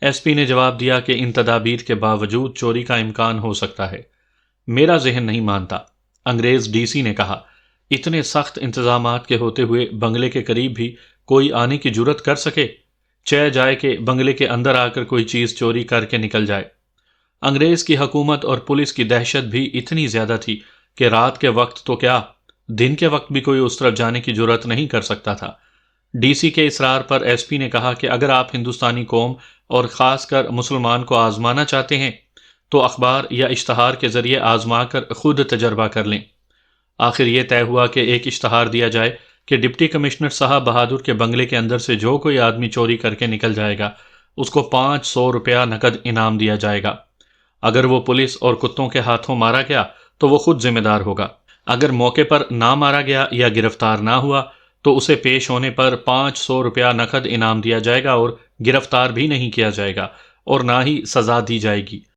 S P نے جواب دیا کہ ان تدابیر کے باوجود چوری کا امکان ہو سکتا ہے۔ میرا ذہن نہیں مانتا، انگریز ڈی سی نے کہا۔ اتنے سخت انتظامات کے ہوتے ہوئے بنگلے کے قریب بھی کوئی آنے کی جرت کر سکے؟ چہ جائے کہ بنگلے کے اندر آ کر کوئی چیز چوری کر کے نکل جائے۔ انگریز کی حکومت اور پولیس کی دہشت بھی اتنی زیادہ تھی کہ رات کے وقت تو کیا، دن کے وقت بھی کوئی اس طرف جانے کی جرت نہیں کر سکتا تھا۔ ڈی سی کے اصرار پر ایس پی نے کہا کہ اگر آپ ہندوستانی قوم اور خاص کر مسلمان کو آزمانا چاہتے ہیں تو اخبار یا اشتہار کے ذریعے آزما کر خود تجربہ کر لیں۔ آخر یہ طے ہوا کہ ایک اشتہار دیا جائے کہ ڈپٹی کمشنر صاحب بہادر کے بنگلے کے اندر سے جو کوئی آدمی چوری کر کے نکل جائے گا اس کو 500 روپیہ نقد انعام دیا جائے گا۔ اگر وہ پولیس اور کتوں کے ہاتھوں مارا گیا تو وہ خود ذمہ دار ہوگا، اگر موقع پر نہ مارا گیا یا گرفتار نہ ہوا تو اسے پیش ہونے پر 500 روپیہ نقد انعام دیا جائے گا اور گرفتار بھی نہیں کیا جائے گا اور نہ ہی سزا دی جائے گی۔